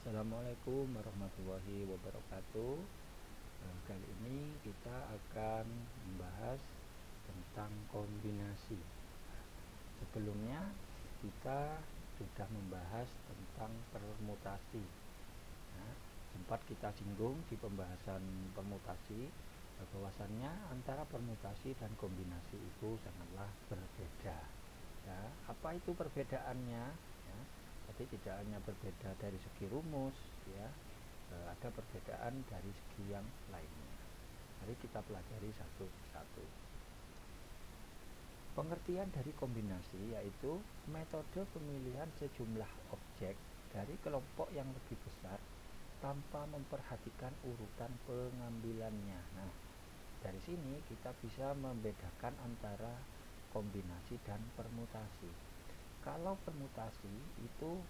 Assalamualaikum warahmatullahi wabarakatuh. Kali ini kita akan membahas tentang kombinasi. Sebelumnya kita sudah membahas tentang permutasi. Sempat kita singgung di pembahasan permutasi bahwasannya antara permutasi dan kombinasi itu sangatlah berbeda. Apa itu perbedaannya? Jadi tidak hanya berbeda dari segi rumus, ada perbedaan dari segi yang lainnya. Mari kita pelajari satu persatu. Pengertian dari kombinasi yaitu metode pemilihan sejumlah objek dari kelompok yang lebih besar tanpa memperhatikan urutan pengambilannya. Nah, dari sini kita bisa membedakan antara kombinasi dan permutasi. Kalau permutasi itu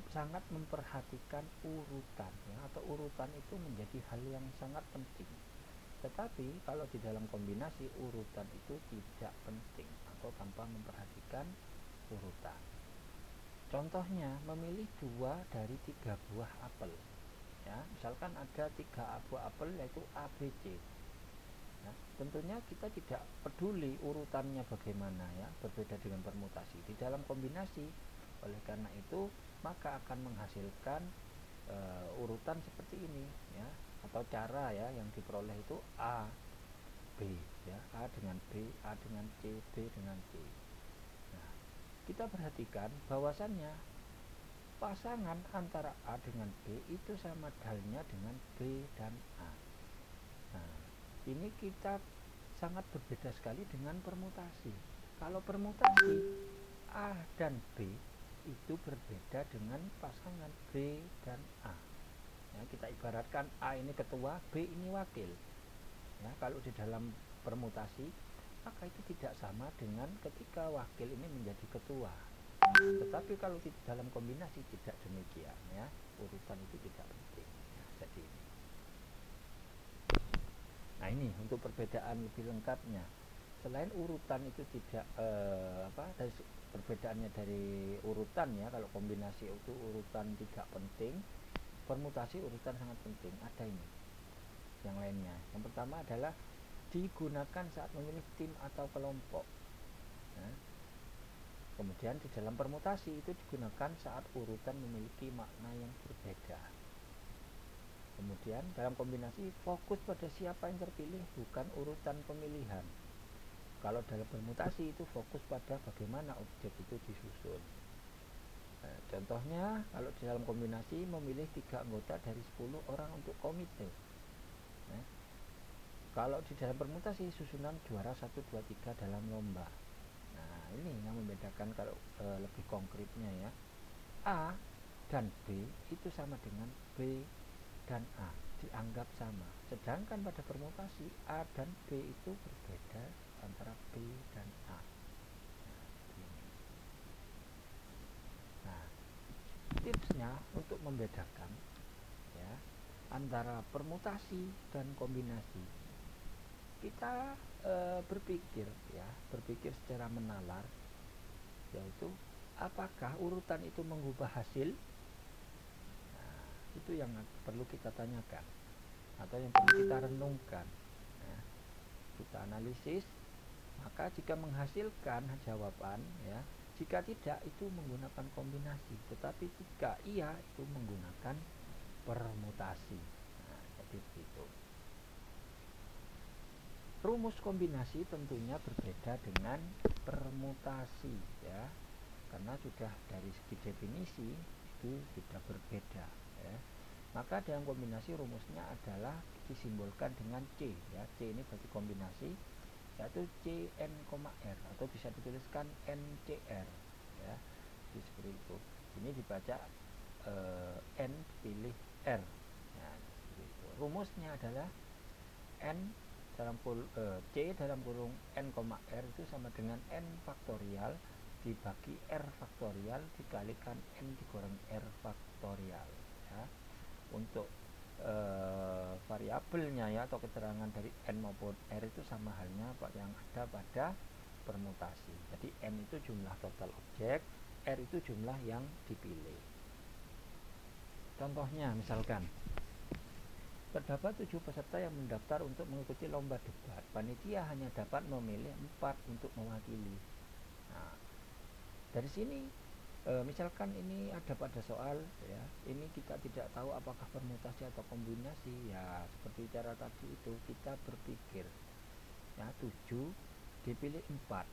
sangat memperhatikan urutan, atau urutan itu menjadi hal yang sangat penting. Tetapi kalau di dalam kombinasi urutan itu tidak penting atau tanpa memperhatikan urutan. Contohnya memilih 2 dari 3 buah apel. Misalkan ada 3 buah apel yaitu A, B, C. Tentunya kita tidak peduli urutannya bagaimana, berbeda dengan permutasi. Di dalam kombinasi, oleh karena itu maka akan menghasilkan urutan seperti ini, atau cara yang diperoleh itu A, B, A dengan B, A dengan C, B dengan C. Nah, kita perhatikan bahwasannya pasangan antara A dengan B itu sama halnya dengan B dan A. Nah, ini kita sangat berbeda sekali dengan permutasi. Kalau permutasi A dan B itu berbeda dengan pasangan B dan A. Kita ibaratkan A ini ketua, B ini wakil. Kalau di dalam permutasi maka itu tidak sama dengan ketika wakil ini menjadi ketua. Tetapi kalau di dalam kombinasi tidak demikian, urutan itu tidak penting. Jadi ini. Nah, ini untuk perbedaan lebih lengkapnya. Selain urutan itu tidak dari perbedaannya dari urutan, kalau kombinasi itu urutan tidak penting, permutasi urutan sangat penting. Ada ini yang lainnya. Yang pertama adalah digunakan saat memilih tim atau kelompok. Kemudian di dalam permutasi itu digunakan saat urutan memiliki makna yang berbeda. Kemudian dalam kombinasi fokus pada siapa yang terpilih, bukan urutan pemilihan. Kalau dalam permutasi itu fokus pada bagaimana objek itu disusun. Contohnya kalau di dalam kombinasi memilih 3 anggota dari 10 orang untuk komite. Kalau di dalam permutasi susunan juara 1, 2, 3 dalam lomba. Nah, ini yang membedakan kalau lebih konkretnya, A dan B itu sama dengan B dan A, dianggap sama. Sedangkan pada permutasi A dan B itu berbeda antara B dan A. Nah, tipsnya untuk membedakan antara permutasi dan kombinasi, kita berpikir secara menalar, yaitu apakah urutan itu mengubah hasil. Itu yang perlu kita tanyakan atau yang perlu kita renungkan. Kita analisis, maka jika menghasilkan jawaban, jika tidak itu menggunakan kombinasi, tetapi jika iya itu menggunakan permutasi. Jadi begitu. Rumus kombinasi tentunya berbeda dengan permutasi, karena sudah dari segi definisi itu sudah berbeda. Maka dalam kombinasi rumusnya adalah disimbolkan dengan C. C ini bagi kombinasi yaitu Cn, R atau bisa dituliskan NCR. Jadi seperti itu. Ini dibaca N pilih R. Rumusnya adalah C dalam kurung N, R itu sama dengan N faktorial dibagi R faktorial dikalikan N dikurang R faktorial. Untuk variabelnya atau keterangan dari N maupun R itu sama halnya yang ada pada permutasi. Jadi N itu jumlah total objek, R itu jumlah yang dipilih. Contohnya misalkan terdapat 7 peserta yang mendaftar untuk mengikuti lomba debat. Panitia hanya dapat memilih 4 untuk mewakili. Nah, dari sini misalkan ini ada pada soal ya, ini kita tidak tahu apakah permutasi atau kombinasi ya, seperti cara tadi itu kita berpikir ya 7 dipilih 4.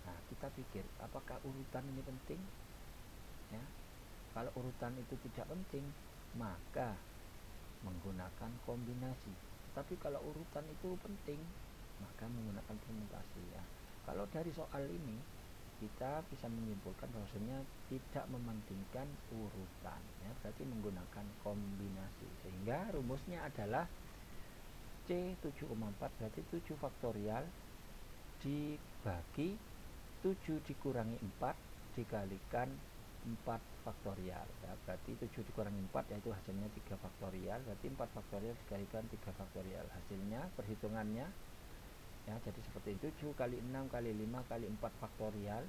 Nah, kita pikir apakah urutan ini penting ya. Kalau urutan itu tidak penting maka menggunakan kombinasi. Tapi kalau urutan itu penting maka menggunakan permutasi ya. Kalau dari soal ini kita bisa menyimpulkan bahwasanya tidak mementingkan urutan ya, berarti menggunakan kombinasi, sehingga rumusnya adalah C7,4 berarti 7 faktorial dibagi 7 dikurangi 4 dikalikan 4 faktorial ya, berarti 7 dikurangi 4 yaitu hasilnya 3 faktorial, berarti 4 faktorial dikalikan 3 faktorial, hasilnya perhitungannya ya, jadi seperti itu 7 kali 6 kali 5 kali 4 faktorial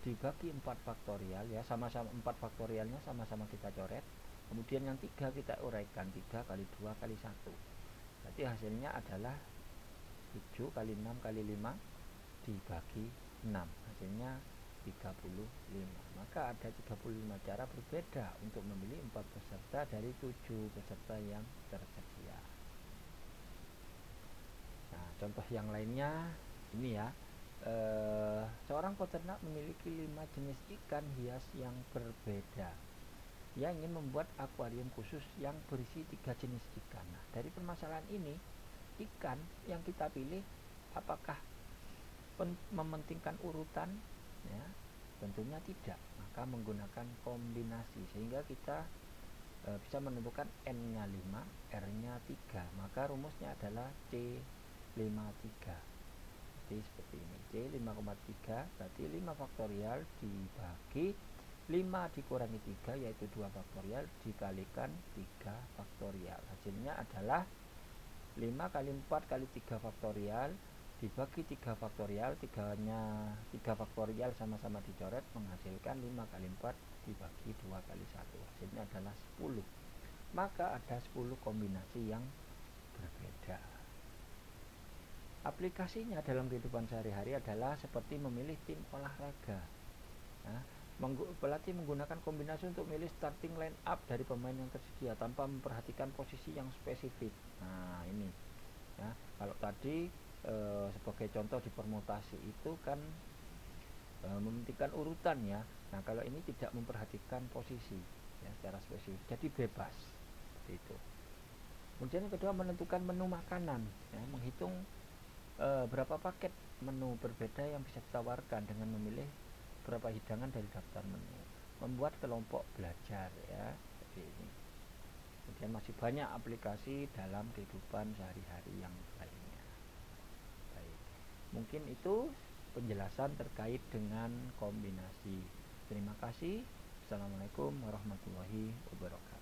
dibagi 4 faktorial ya, sama-sama 4 faktorialnya sama-sama kita coret, kemudian yang 3 kita uraikan, 3 kali 2 kali 1, berarti hasilnya adalah 7 kali 6 kali 5 dibagi 6, hasilnya 35. Maka ada 35 cara berbeda untuk memilih 4 peserta dari 7 peserta yang tersedia. Nah, contoh yang lainnya ini ya, seorang peternak memiliki 5 jenis ikan hias yang berbeda. Ia ingin membuat akuarium khusus yang berisi 3 jenis ikan. Nah, dari permasalahan ini, ikan yang kita pilih apakah mementingkan urutan ya, tentunya tidak, maka menggunakan kombinasi, sehingga kita bisa menentukan N-nya 5, R-nya 3, maka rumusnya adalah C53. Jadi seperti ini, C5,3 berarti 5 faktorial dibagi 5 dikurangi 3 yaitu 2 faktorial dikalikan 3 faktorial, hasilnya adalah 5 kali 4 kali 3 faktorial dibagi 3 faktorial, 3 faktorial sama-sama dicoret menghasilkan 5 kali 4 dibagi 2 kali 1, hasilnya adalah 10. Maka ada 10 kombinasi yang berbeda. Aplikasinya dalam kehidupan sehari-hari adalah seperti memilih tim olahraga. Nah, pelatih menggunakan kombinasi untuk memilih starting line up dari pemain yang tersedia tanpa memperhatikan posisi yang spesifik. Nah, ini ya, kalau tadi sebagai contoh di permutasi itu kan mementingkan urutan ya. Nah, kalau ini tidak memperhatikan posisi ya secara spesifik, jadi bebas seperti itu. Kemudian yang kedua, menentukan menu makanan ya, menghitung berapa paket menu berbeda yang bisa ditawarkan dengan memilih berapa hidangan dari daftar menu. Membuat kelompok belajar ya, seperti ini. Kemudian masih banyak aplikasi dalam kehidupan sehari-hari yang lainnya. Baik, mungkin itu penjelasan terkait dengan kombinasi. Terima kasih. Assalamualaikum warahmatullahi wabarakatuh.